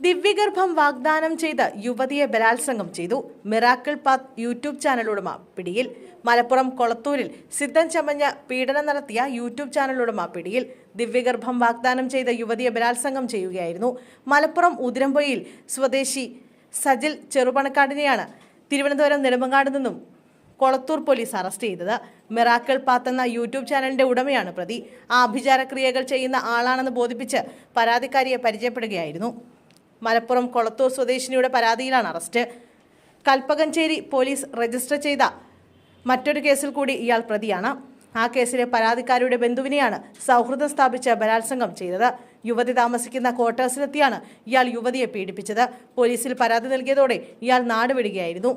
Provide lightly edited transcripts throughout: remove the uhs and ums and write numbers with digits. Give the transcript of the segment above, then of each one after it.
ദിവ്യഗർഭം വാഗ്ദാനം ചെയ്ത് യുവതിയെ ബലാത്സംഗം ചെയ്തു. മിറാക്കിൾ പാത്ത് യൂട്യൂബ് ചാനൽ ഉടമ പിടിയിൽ. മലപ്പുറം കൊളത്തൂരിൽ സിദ്ധൻ ചമഞ്ഞ് പീഡനം നടത്തിയ യൂട്യൂബ് ചാനൽ ഉടമ പിടിയിൽ. ദിവ്യഗർഭം വാഗ്ദാനം ചെയ്ത യുവതിയെ ബലാത്സംഗം ചെയ്യുകയായിരുന്നു. മലപ്പുറം ഉതിരമ്പൊയിൽ സ്വദേശി സജിൽ ചെറുപണക്കാടിനെയാണ് തിരുവനന്തപുരം നെടുമങ്ങാട് നിന്നും കൊളത്തൂർ പോലീസ് അറസ്റ്റ് ചെയ്തത്. മിറാക്കിൾ പാത്ത് എന്ന യൂട്യൂബ് ചാനലിന്റെ ഉടമയാണ് പ്രതി. ആഭിചാരക്രിയകൾ ചെയ്യുന്ന ആളാണെന്ന് ബോധിപ്പിച്ച് പരാതിക്കാരിയെ പരിചയപ്പെടുകയായിരുന്നു. മലപ്പുറം കൊളത്തൂർ സ്വദേശിനിയുടെ പരാതിയിലാണ് അറസ്റ്റ്. കൽപ്പകഞ്ചേരി പോലീസ് രജിസ്റ്റർ ചെയ്ത മറ്റൊരു കേസിൽ കൂടി ഇയാൾ പ്രതിയാണ്. ആ കേസിലെ പരാതിക്കാരിയുടെ ബന്ധുവിനെയാണ് സൗഹൃദം സ്ഥാപിച്ച് ബലാത്സംഗം ചെയ്തത്. യുവതി താമസിക്കുന്ന ക്വാർട്ടേഴ്സിലെത്തിയാണ് ഇയാൾ യുവതിയെ പീഡിപ്പിച്ചത്. പോലീസിൽ പരാതി നൽകിയതോടെ ഇയാൾ നാടുവിടുകയായിരുന്നു.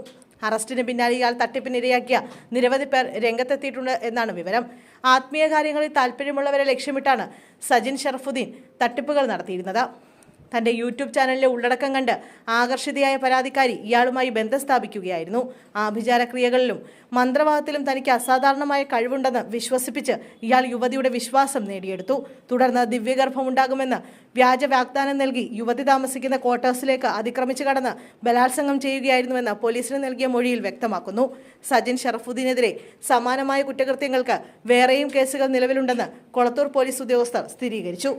അറസ്റ്റിന് പിന്നാലെ ഇയാൾ തട്ടിപ്പിനിരയാക്കിയ നിരവധി പേർ രംഗത്തെത്തിയിട്ടുണ്ട് എന്നാണ് വിവരം. ആത്മീയ കാര്യങ്ങളിൽ താല്പര്യമുള്ളവരെ ലക്ഷ്യമിട്ടാണ് സജിൻ ഷറഫുദ്ദീൻ തട്ടിപ്പുകൾ നടത്തിയിരുന്നത്. തന്റെ യൂട്യൂബ് ചാനലിലെ ഉള്ളടക്കം കണ്ട് ആകർഷിതയായ പരാതിക്കാരി ഇയാളുമായി ബന്ധം സ്ഥാപിക്കുകയായിരുന്നു. ആഭിചാരക്രിയകളിലും മന്ത്രവാദത്തിലും തനിക്ക് അസാധാരണമായ കഴിവുണ്ടെന്ന് വിശ്വസിപ്പിച്ച് ഇയാൾ യുവതിയുടെ വിശ്വാസം നേടിയെടുത്തു. തുടർന്ന് ദിവ്യഗർഭമുണ്ടാകുമെന്ന് വ്യാജ വാഗ്ദാനം നൽകി യുവതി താമസിക്കുന്ന ക്വാർട്ടേഴ്സിലേക്ക് അതിക്രമിച്ചു കടന്ന് ബലാത്സംഗം ചെയ്യുകയായിരുന്നുവെന്ന് പോലീസിന് നൽകിയ മൊഴിയിൽ വ്യക്തമാക്കുന്നു. സജിൻ ഷറഫുദ്ദീനെതിരെ സമാനമായ കുറ്റകൃത്യങ്ങൾക്ക് വേറെയും കേസുകൾ നിലവിലുണ്ടെന്ന് കൊളത്തൂർ പോലീസ് ഉദ്യോഗസ്ഥർ സ്ഥിരീകരിച്ചു.